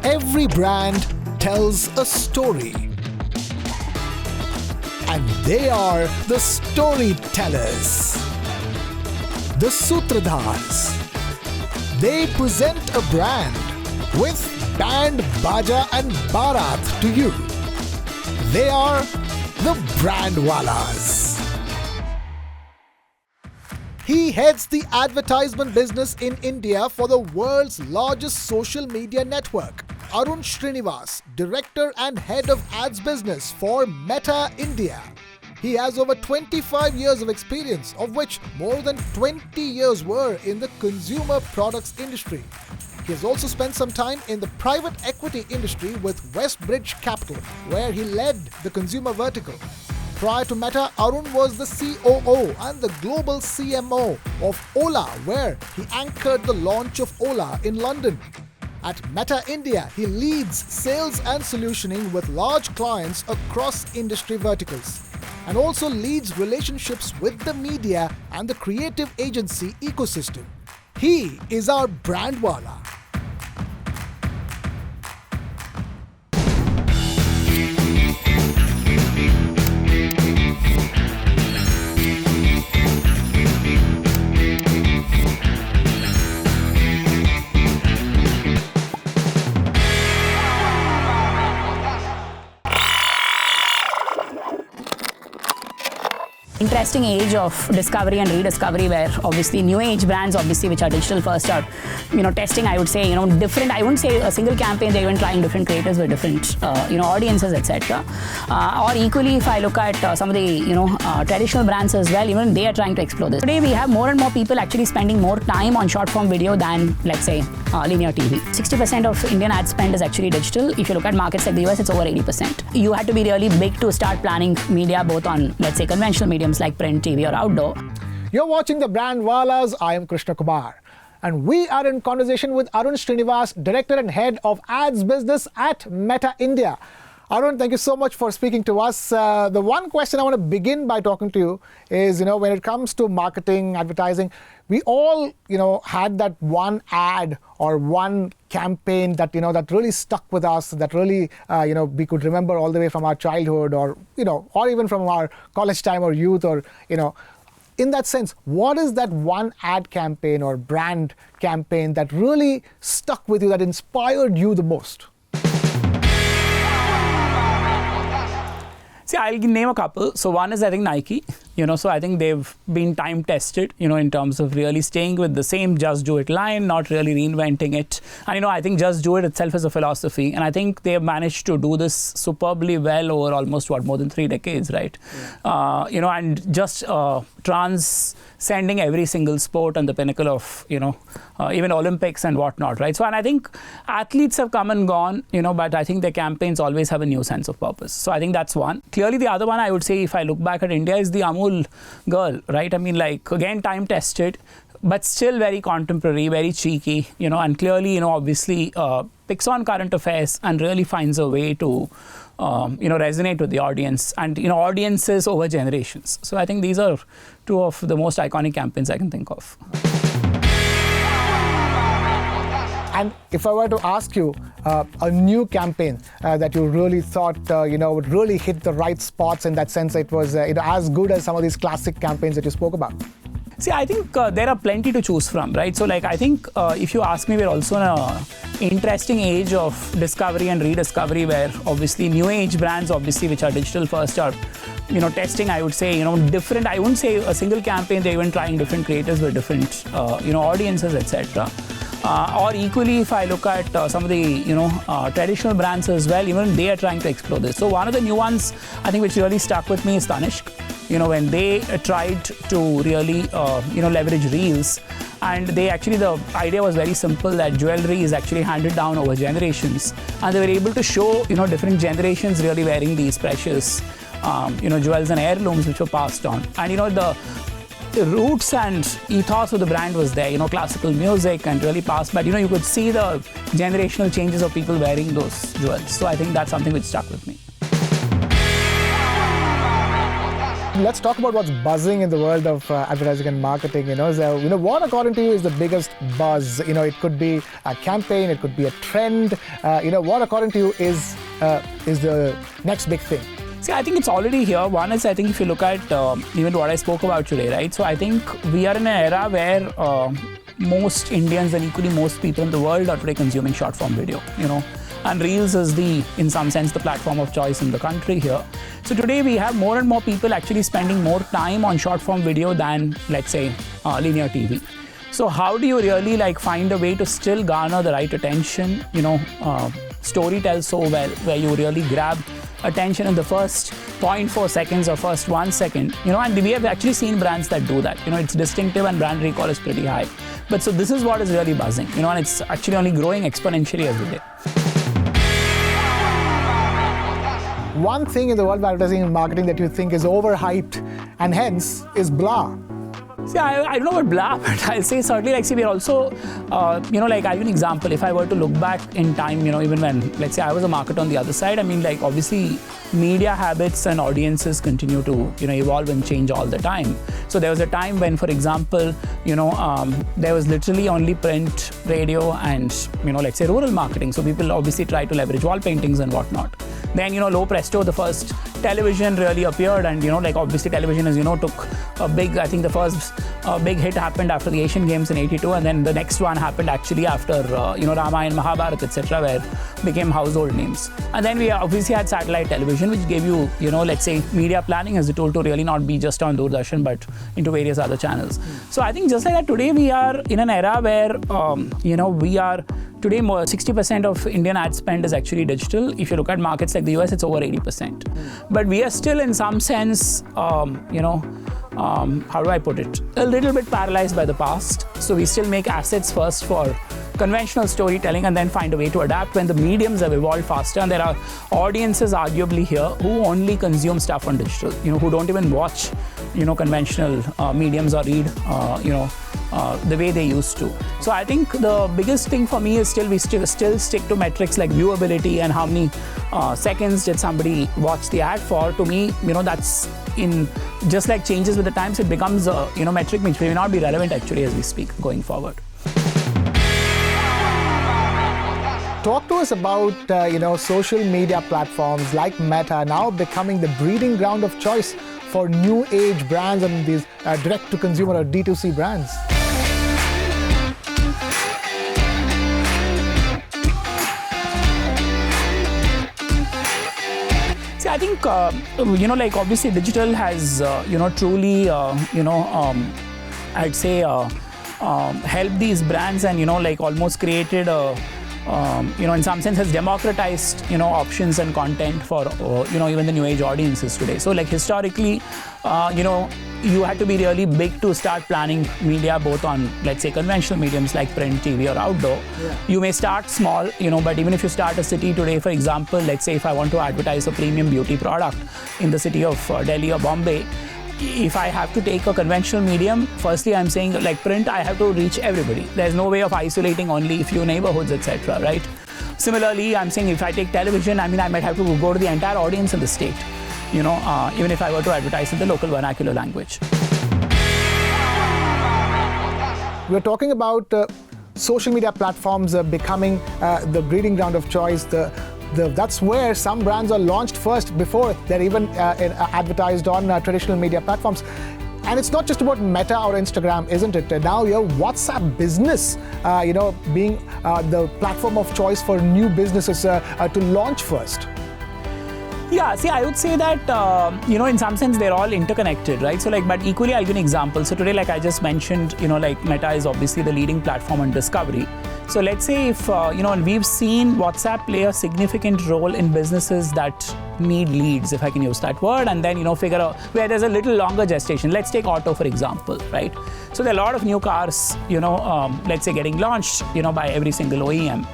Every brand tells a story. And they are the storytellers. The Sutradhars. They present a brand with band, baja and barat to you. They are the Brandwallahs. He heads the advertisement business in India for the world's largest social media network. Arun Srinivas, director and head of ads business for Meta India. He has over 25 years of experience, of which more than 20 years were in the consumer products industry. He has also spent some time in the private equity industry with Westbridge Capital, where he led the consumer vertical. Prior to Meta, Arun was the COO and the global CMO of Ola, where he anchored the launch of Ola in London. At Meta India, he leads sales and solutioning with large clients across industry verticals, and also leads relationships with the media and the creative agency ecosystem. He is our Brandwallah. Interesting age of discovery and rediscovery, where obviously new age brands, obviously, which are digital first, are testing, I would say, different. I wouldn't say a single campaign, they're even trying different creators with different audiences, etc. Or equally, if I look at some of the traditional brands as well, even they are trying to explore this. Today we have more and more people actually spending more time on short form video than, let's say, linear TV. 60% of Indian ad spend is actually digital. If you look at markets like the US, it's over 80%. You had to be really big to start planning media both on, let's say, conventional mediums like print, TV or outdoor. You're watching the Brandwallahs. I am Krishna Kumar. And we are in conversation with Arun Srinivas, Director and Head of Ads Business at Meta India. Arun, thank you so much for speaking to us. The one question I want to begin by talking to you is, when it comes to marketing, advertising, we all, had that one ad or one campaign that, that really stuck with us, that really, we could remember all the way from our childhood or, or even from our college time or youth or, in that sense, what is that one ad campaign or brand campaign that really stuck with you, that inspired you the most? See, I'll name a couple. So one is, I think, Nike. So I think they've been time tested, in terms of really staying with the same just do it line, not really reinventing it. And, I think just do it itself is a philosophy. And I think they've managed to do this superbly well over almost, more than 3 decades, right? Yeah. And just transcending every single sport and the pinnacle of, even Olympics and whatnot, right? So, and I think athletes have come and gone, but I think their campaigns always have a new sense of purpose. So I think that's one. Clearly, the other one I would say, if I look back at India, is the Amul girl, right? I mean, again, time tested, but still very contemporary, very cheeky, and clearly, obviously picks on current affairs and really finds a way to, resonate with the audience and, audiences over generations. So I think these are 2 of the most iconic campaigns I can think of. And if I were to ask you a new campaign that you really thought, would really hit the right spots, in that sense it was as good as some of these classic campaigns that you spoke about? See, I think there are plenty to choose from, right? So, I think if you ask me, we're also in an interesting age of discovery and rediscovery, where obviously new age brands, obviously, which are digital first, are testing, I would say, different. I wouldn't say a single campaign, they're even trying different creators with different, audiences, etc. Or equally, if I look at some of the traditional brands as well, even they are trying to explore this. So one of the new ones, I think, which really stuck with me is Tanishq. When they tried to really leverage reels, and they actually, the idea was very simple, that jewelry is actually handed down over generations, and they were able to show different generations really wearing these precious jewels and heirlooms which were passed on. And the roots and ethos of the brand was there, classical music and really past, but you could see the generational changes of people wearing those jewels. So I think that's something which stuck with me. Let's talk about what's buzzing in the world of advertising and marketing. What according to you is the biggest buzz? It could be a campaign, it could be a trend. What according to you is the next big thing? See, I think it's already here. One is, I think if you look at even what I spoke about today, right? So I think we are in an era where most Indians and equally most people in the world are today consuming short form video, and Reels is in some sense, the platform of choice in the country here. So today we have more and more people actually spending more time on short form video than, let's say, linear TV. So how do you really find a way to still garner the right attention, story tells so well, where you really grab attention in the first 0.4 seconds or first 1 second, and we have actually seen brands that do that. It's distinctive and brand recall is pretty high. But so this is what is really buzzing, and it's actually only growing exponentially every day. One thing in the world of advertising and marketing that you think is overhyped and hence is blah. See, I don't know about blah, but I'll say certainly, we're also, I'll give you an example. If I were to look back in time, even when, let's say, I was a marketer on the other side, obviously, media habits and audiences continue to, evolve and change all the time. So there was a time when, for example, there was literally only print, radio, and, let's say, rural marketing. So people obviously try to leverage wall paintings and whatnot. Then, lo presto, the first television really appeared, and, obviously television is, took a big, I think the first big hit happened after the Asian Games in '82, and then the next one happened actually after, Ramayana, Mahabharata, etc., where became household names. And then we obviously had satellite television, which gave you, let's say, media planning as a tool to really not be just on Doordarshan, but into various other channels. So I think just like that, today we are in an era where, today, more 60% of Indian ad spend is actually digital. If you look at markets like the US, it's over 80%. But we are still, in some sense, how do I put it? A little bit paralyzed by the past. So we still make assets first for conventional storytelling and then find a way to adapt when the mediums have evolved faster. And there are audiences arguably here who only consume stuff on digital, who don't even watch, conventional mediums or read, the way they used to. So I think the biggest thing for me is we still stick to metrics like viewability and how many seconds did somebody watch the ad for. To me, that's just like changes with the times, it becomes a metric which may not be relevant actually as we speak going forward. Talk to us about social media platforms like Meta now becoming the breeding ground of choice for new age brands and these direct to consumer or D2C brands. See, I think obviously digital has truly I'd say helped these brands and almost created a in some sense has democratized options and content for even the new age audiences today. So historically you had to be really big to start planning media both on, let's say, conventional mediums like print, TV or outdoor. Yeah. You may start small, but even if you start a city today, for example, let's say if I want to advertise a premium beauty product in the city of Delhi or Bombay, if I have to take a conventional medium, firstly I'm saying like print, I have to reach everybody. There's no way of isolating only a few neighborhoods, etc., right? Similarly, I'm saying if I take television, I might have to go to the entire audience in the state, even if I were to advertise in the local vernacular language. We're talking about social media platforms becoming the breeding ground of choice. That's where some brands are launched first before they're even advertised on traditional media platforms. And it's not just about Meta or Instagram, isn't it? Now your WhatsApp business, being the platform of choice for new businesses to launch first. Yeah, see, I would say that, in some sense, they're all interconnected, right? So, but equally, I'll give an example. So today, like I just mentioned, Meta is obviously the leading platform on discovery. So let's say if, we've seen WhatsApp play a significant role in businesses that need leads, if I can use that word, and then, figure out where there's a little longer gestation. Let's take auto, for example, right? So there are a lot of new cars, let's say getting launched, by every single OEM.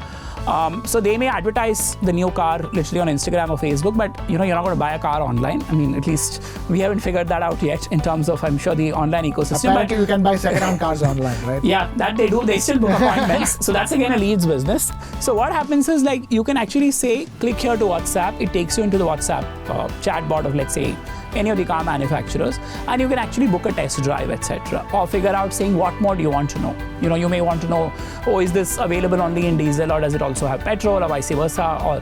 So they may advertise the new car literally on Instagram or Facebook, but you're not going to buy a car online. At least we haven't figured that out yet in terms of, I'm sure, the online ecosystem. Apparently you can buy second-hand cars online, right? Yeah, that they do. They still book appointments. So that's again a leads business. So what happens is you can actually say, click here to WhatsApp. It takes you into the WhatsApp chatbot of, let's say, any of the car manufacturers, and you can actually book a test drive, etc., or figure out saying what more do you want to know. You may want to know, oh, is this available only in diesel, or does it also have petrol, or vice versa, or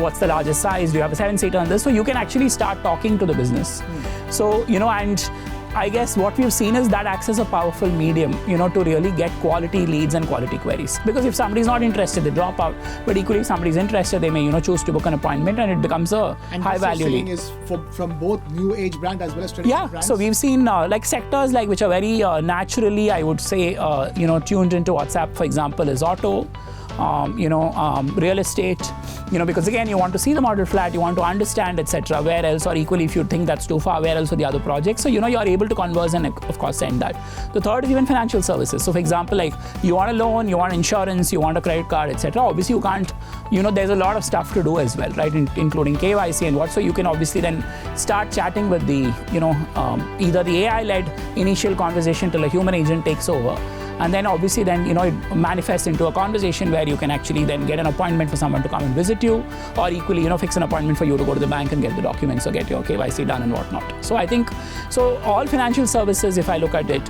what's the largest size? Do you have a 7-seater on this? So you can actually start talking to the business. So and I guess what we've seen is that acts as a powerful medium, to really get quality leads and quality queries. Because if somebody's not interested, they drop out. But equally, if somebody's interested, they may, choose to book an appointment, and it becomes a high value lead. Is from both new age brand as well as traditional brands? So we've seen like sectors which are very naturally, I would say, tuned into WhatsApp. For example, is auto. Real estate, because again, you want to see the model flat, you want to understand, etc. Where else, or equally, if you think that's too far, where else are the other projects? So, you're able to converse and, of course, send that. The third is even financial services. So, for example, you want a loan, you want insurance, you want a credit card, etc. Obviously, you can't, there's a lot of stuff to do as well, right? Including KYC and what. So, you can obviously then start chatting with the, either the AI-led initial conversation till a human agent takes over. And then obviously then, it manifests into a conversation where you can actually then get an appointment for someone to come and visit you, or equally, fix an appointment for you to go to the bank and get the documents or get your KYC done and whatnot. So I think, all financial services, if I look at it,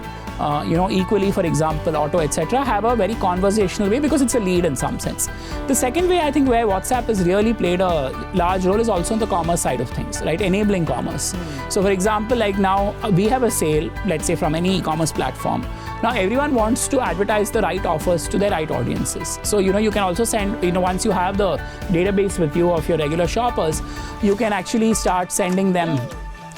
equally, for example, auto, etc., have a very conversational way because it's a lead in some sense. The second way, I think, where WhatsApp has really played a large role is also on the commerce side of things, right? Enabling commerce. So, for example, now we have a sale, let's say from any e-commerce platform. Now, everyone wants to advertise the right offers to their right audiences. So, you can also send, once you have the database with you of your regular shoppers, you can actually start sending them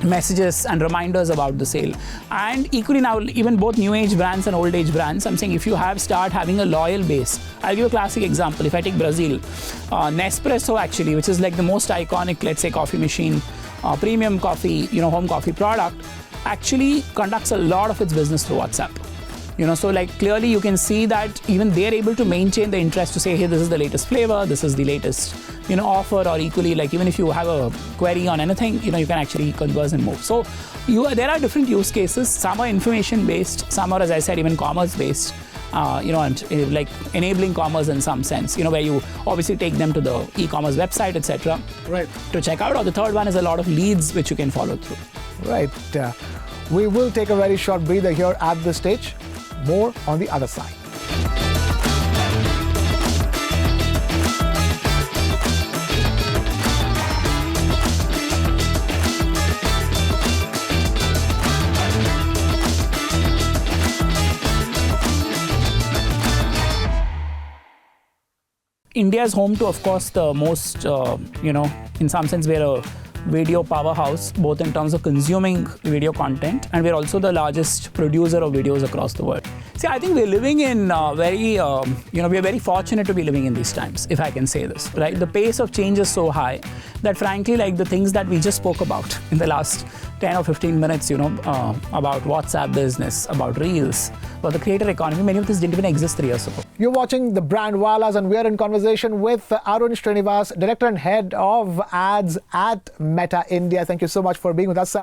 messages and reminders about the sale. And equally now, even both new age brands and old age brands, I'm saying if you start having a loyal base. I'll give a classic example. If I take Brazil, Nespresso actually, which is like the most iconic, let's say, coffee machine, premium coffee, home coffee product, actually conducts a lot of its business through WhatsApp. So clearly you can see that even they're able to maintain the interest to say, hey, this is the latest flavor, this is the latest, offer, or equally, even if you have a query on anything, you can actually converse and move. So there are different use cases. Some are information based, some are, as I said, even commerce based, and enabling commerce in some sense, where you obviously take them to the e-commerce website, etc. Right. To check out. Or the third one is a lot of leads which you can follow through. Right. We will take a very short breather here at this stage. More on the other side. India is home to, of course, the most, in some sense, we're a video powerhouse, both in terms of consuming video content, and we're also the largest producer of videos across the world. See, I think we're living in we're very fortunate to be living in these times, if I can say this, right? The pace of change is so high that frankly, the things that we just spoke about in the last 10 or 15 minutes, about WhatsApp business, about Reels, about the creator economy, many of this didn't even exist 3 years ago. You're watching the Brandwallahs, and we're in conversation with Arun Srinivas, Director and Head of Ads at Meta India. Thank you so much for being with us, sir.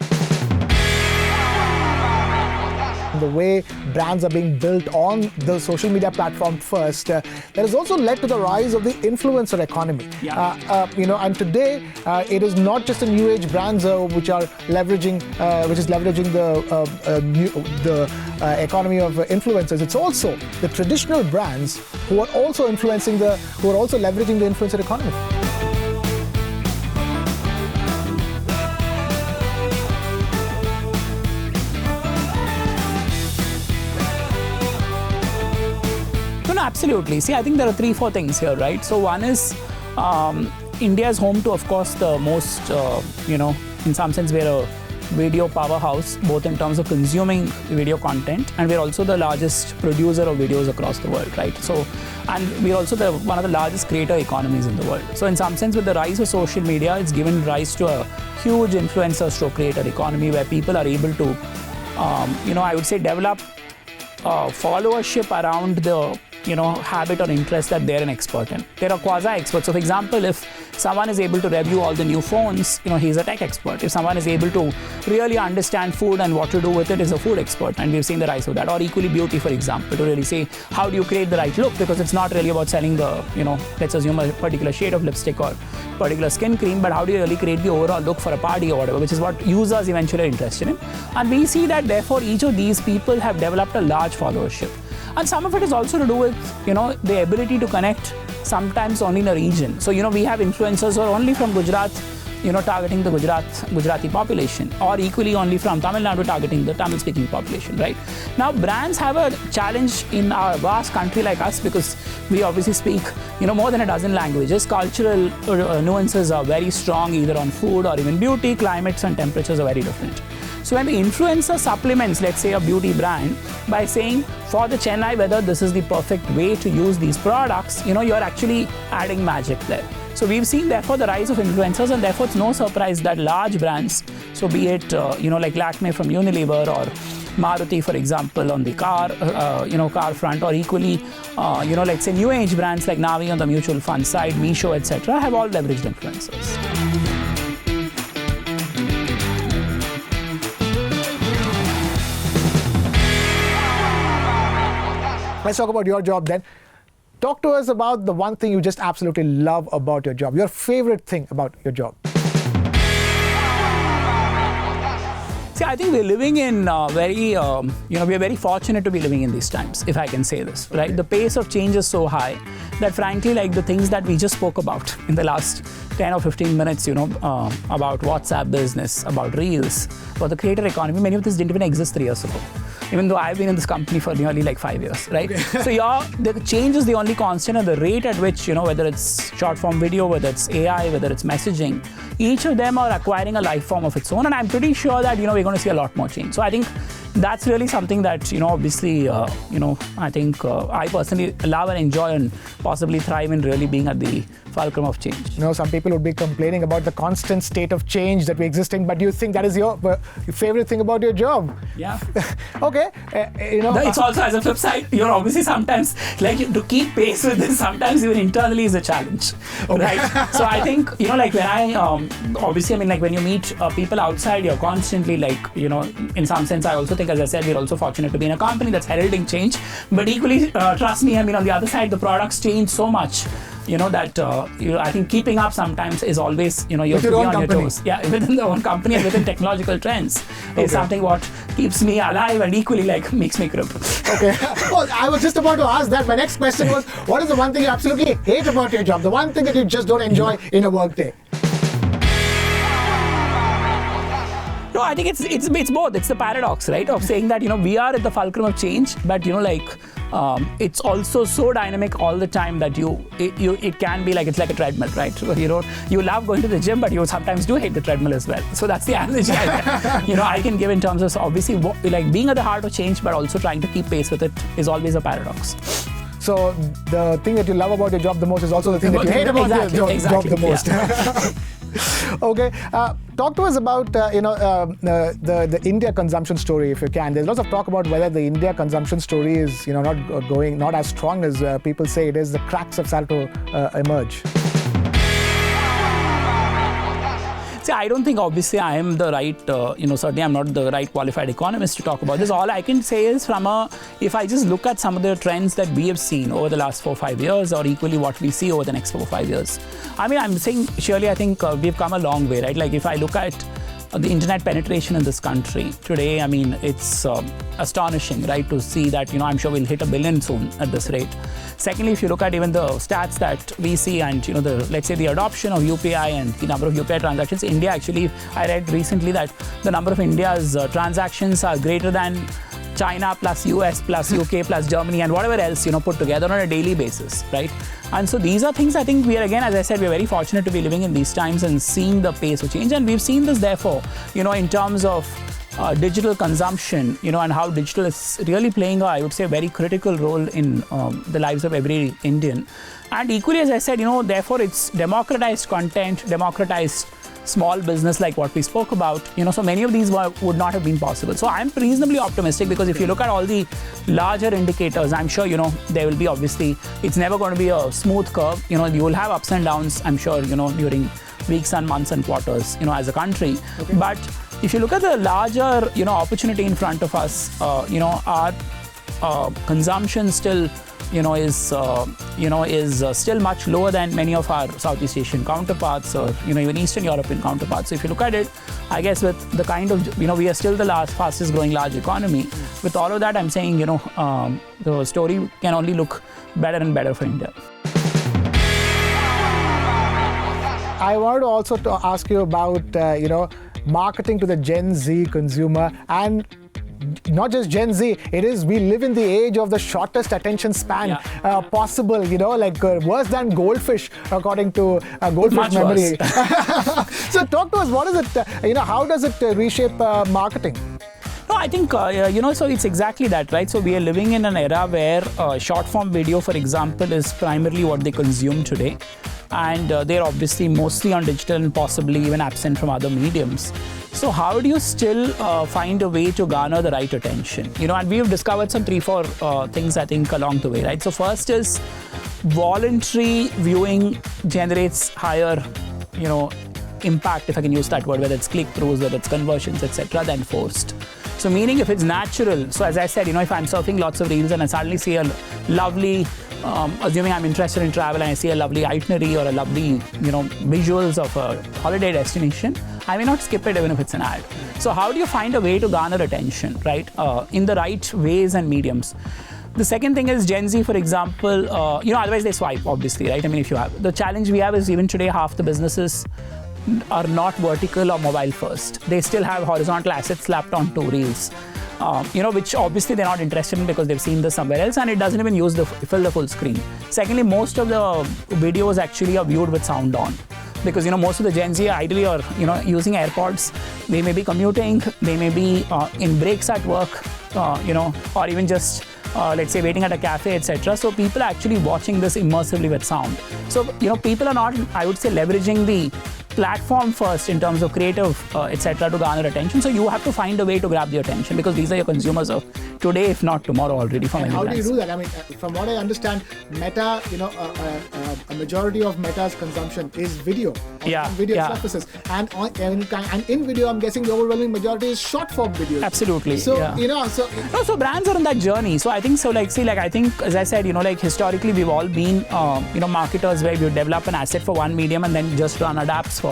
The way brands are being built on the social media platform first, that has also led to the rise of the influencer economy. Yeah. And today it is not just the new age brands which are leveraging, the economy of influencers. It's also the traditional brands who are also leveraging the influencer economy. Absolutely. See, I think there are 3-4 things here, right? So one is India is home to, of course, the most, in some sense, we're a video powerhouse, both in terms of consuming video content, and we're also the largest producer of videos across the world, right? So, and we're also one of the largest creator economies in the world. So in some sense, with the rise of social media, it's given rise to a huge influencer/creator economy where people are able to, I would say, develop followership around the habit or interest that they're an expert in. They're a quasi-expert. So, for example, if someone is able to review all the new phones, he's a tech expert. If someone is able to really understand food and what to do with it, is a food expert. And we've seen the rise of that. Or equally beauty, for example, to really say, how do you create the right look? Because it's not really about selling the, let's assume a particular shade of lipstick or particular skin cream, but how do you really create the overall look for a party or whatever, which is what users eventually are interested in. And we see that therefore each of these people have developed a large followership. And some of it is also to do with, the ability to connect sometimes only in a region. So, we have influencers who are only from Gujarat, targeting the Gujarati population, or equally only from Tamil Nadu targeting the Tamil speaking population, right? Now, brands have a challenge in our vast country like us because we obviously speak, more than a dozen languages. Cultural nuances are very strong either on food or even beauty. Climates and temperatures are very different. So when the influencer supplements, let's say, a beauty brand by saying for the Chennai weather, this is the perfect way to use these products, you're actually adding magic there. So we've seen therefore the rise of influencers, and therefore it's no surprise that large brands, so be it, like Lakme from Unilever or Maruti, for example, on the car front, or equally, let's say new age brands like Navi on the mutual fund side, Meesho, etc., have all leveraged influencers. Let's talk about your job then. Talk to us about the one thing you just absolutely love about your job, your favorite thing about your job. See, I think we're living in we're very fortunate to be living in these times, if I can say this, right? The pace of change is so high that frankly, like the things that we just spoke about in the last 10 or 15 minutes, about WhatsApp business, about Reels, about the creator economy, many of this didn't even exist 3 years ago. Even though I've been in this company for nearly like 5 years, right? Okay. So the change is the only constant, and the rate at which, whether it's short form video, whether it's AI, whether it's messaging, each of them are acquiring a life form of its own. And I'm pretty sure that, we're going to see a lot more change. So I think that's really something that, obviously, I think I personally love and enjoy and possibly thrive in really being at the fulcrum of change. Some people would be complaining about the constant state of change that we exist in, but do you think that is your favorite thing about your job? Yeah. Okay. It's also, as a flip side, you're obviously sometimes, like, to keep pace with this, sometimes even internally is a challenge, okay. Right? So I think, like when I, obviously, I mean, like when you meet people outside, you're constantly like, in some sense, I also think, as I said, we're also fortunate to be in a company that's heralding change, but equally, trust me, I mean, on the other side, the products change so much, that I think keeping up sometimes is always, you have to be on your toes. Yeah, within the own company and within technological trends is something what keeps me alive and equally like makes me cripple. Okay. Well, I was just about to ask that. My next question was, what is the one thing you absolutely hate about your job? The one thing that you just don't enjoy in a work day? No, I think it's both. It's the paradox, right, of saying that we are at the fulcrum of change, but it's also so dynamic all the time that it can be like, it's like a treadmill, right? So, you love going to the gym, but you sometimes do hate the treadmill as well. So that's the analogy I can give in terms of, obviously, like being at the heart of change, but also trying to keep pace with it is always a paradox. So the thing that you love about your job the most is also the thing that you hate about your job the most. Yeah. Okay, talk to us about the India consumption story, if you can. There's lots of talk about whether the India consumption story is not as strong as people say it is. The cracks have started to emerge. See, I don't think obviously I am the right, certainly I'm not the right qualified economist to talk about this. All I can say is if I just look at some of the trends that we have seen over the last 4 or 5 years, or equally what we see over the next 4 or 5 years. I mean, I'm saying, surely I think we've come a long way, right? Like if I look at the internet penetration in this country today, I mean, it's astonishing, right, to see that, I'm sure we'll hit 1 billion soon at this rate. Secondly, if you look at even the stats that we see and, let's say the adoption of UPI and the number of UPI transactions, India actually, I read recently that the number of India's transactions are greater than China plus US plus UK plus Germany and whatever else, put together on a daily basis, right? And so these are things I think we are, again, as I said, we're very fortunate to be living in these times and seeing the pace of change. And we've seen this, therefore, in terms of digital consumption, and how digital is really playing, I would say, a very critical role in the lives of every Indian. And equally, as I said, therefore it's democratized content, democratized small business like what we spoke about, so many of these would not have been possible. So I'm reasonably optimistic, because if you look at all the larger indicators, I'm sure, there will be, obviously, it's never going to be a smooth curve. You will have ups and downs, I'm sure, during weeks and months and quarters, as a country. Okay. But if you look at the larger, opportunity in front of us, our consumption still, is still much lower than many of our Southeast Asian counterparts, or even Eastern European counterparts. So if you look at it, I guess with the kind of, we are still the fastest growing large economy. With all of that, I'm saying, the story can only look better and better for India. I wanted to also ask you about, marketing to the Gen Z consumer, and not just Gen Z, we live in the age of the shortest attention span possible, worse than goldfish, according to Goldfish Much Memory. So talk to us, what is it, how does it reshape marketing? No, I think, so it's exactly that, right? So we are living in an era where short form video, for example, is primarily what they consume today. And they're obviously mostly on digital and possibly even absent from other mediums. So how do you still find a way to garner the right attention? And we've discovered some 3-4 things, I think, along the way, right? So first is voluntary viewing generates higher, impact, if I can use that word, whether it's click-throughs, whether it's conversions, etc., than forced. So meaning if it's natural, so as I said, if I'm surfing lots of reels and I suddenly see a lovely, assuming I'm interested in travel, and I see a lovely itinerary or a lovely, visuals of a holiday destination, I may not skip it even if it's an ad. So how do you find a way to garner attention, right, in the right ways and mediums? The second thing is Gen Z, for example, otherwise they swipe, obviously, right? I mean, if you have, the challenge we have is even today, half the businesses are not vertical or mobile first. They still have horizontal assets slapped onto reels. Which obviously they're not interested in because they've seen this somewhere else, and it doesn't even fill the full screen. Secondly, most of the videos actually are viewed with sound on, because most of the Gen Z ideally are using AirPods. They may be commuting, they may be in breaks at work, or even just let's say waiting at a cafe, etc. So people are actually watching this immersively with sound. So people are not, I would say, leveraging the platform first in terms of creative, etc., to garner attention. So you have to find a way to grab the attention, because these are your consumers of today, if not tomorrow, already. From and how do you do that? I mean, from what I understand, Meta, a majority of Meta's consumption is video. Video surfaces, and in video, I'm guessing the overwhelming majority is short form video. Absolutely. So so brands are on that journey. So I think so. I think, as I said, historically we've all been marketers where you develop an asset for one medium and then just run adapts for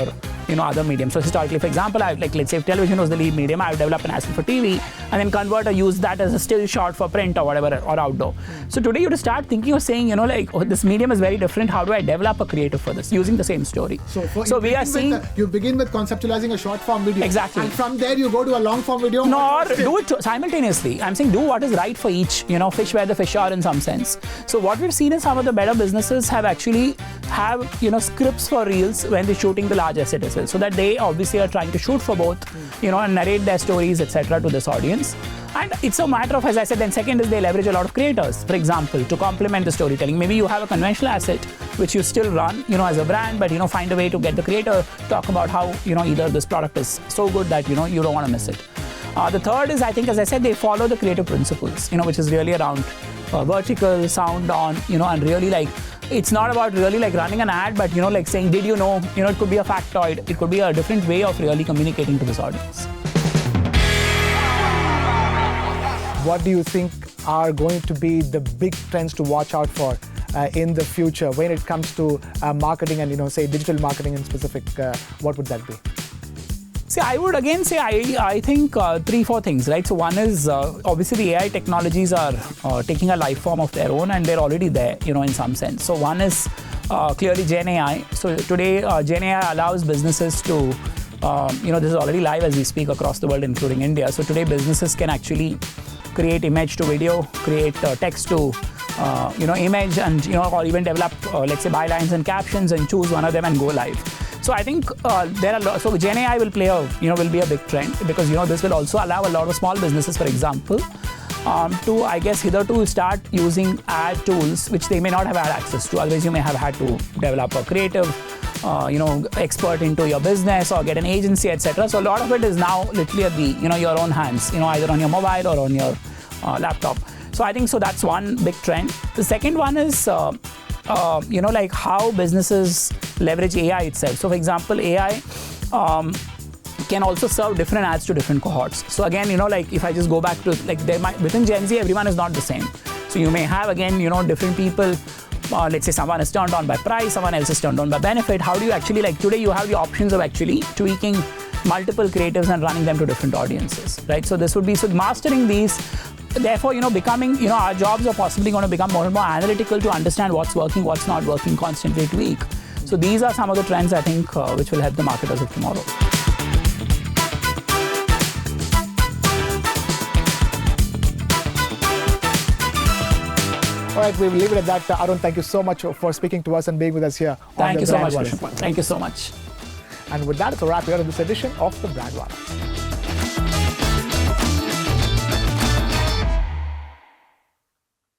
other mediums. So historically, for example, let's say if television was the lead medium, I would develop an asset for TV and then convert or use that as a still shot for print or whatever, or outdoor. So today you have to start thinking of saying, this medium is very different. How do I develop a creative for this using the same story? So we are seeing you begin with conceptualizing a short form video. Exactly. And from there you go to a long form video. No, or do it simultaneously. I'm saying do what is right for each, fish where the fish are in some sense. So what we've seen is some of the better businesses have scripts for reels when they're shooting the large asset as well. So that they obviously are trying to shoot for both, and narrate their stories, etc., to this audience. And it's a matter of, as I said, then second is they leverage a lot of creators, for example, to complement the storytelling. Maybe you have a conventional asset which you still run, as a brand, but find a way to get the creator talk about how, either this product is so good that, you don't want to miss it. The third is, I think, as I said, they follow the creative principles, which is really around vertical, sound on, and really it's not about really running an ad, but saying, did you know, it could be a factoid, it could be a different way of really communicating to this audience. What do you think are going to be the big trends to watch out for in the future when it comes to marketing and, say, digital marketing in specific? What would that be? See, I would again say I think 3-4 things, right? So one is obviously the AI technologies are taking a life form of their own, and they're already there, in some sense. So one is clearly Gen AI. So today Gen AI allows businesses to, this is already live as we speak across the world, including India. So today businesses can actually create image to video, create text to image, and or even develop let's say bylines and captions and choose one of them and go live. So I think there are so Gen AI will play will be a big trend, because this will also allow a lot of small businesses, for example, to, I guess, hitherto start using ad tools which they may not have had access to. Otherwise, you may have had to develop a creative, expert into your business or get an agency, etc. So a lot of it is now literally at the, your own hands, either on your mobile or on your laptop. So I think that's one big trend. The second one is, like how businesses leverage AI itself. So for example, AI can also serve different ads to different cohorts. So again, like if I just go back to, like, within Gen Z, everyone is not the same. So you may have, again, different people. Let's say someone is turned on by price, someone else is turned on by benefit. How do you actually, like, today you have the options of actually tweaking multiple creatives and running them to different audiences, right? So this would be, so mastering these, therefore, becoming, our jobs are possibly going to become more and more analytical to understand what's working, what's not working, constantly tweak. So these are some of the trends, I think, which will help the marketers of tomorrow. All right, we will leave it at that. Arun, thank you so much for speaking to us and being with us here. Thank you so much, Krishna. Thank you so much. And with that, it's a wrap here on this edition of the Brandwallahs.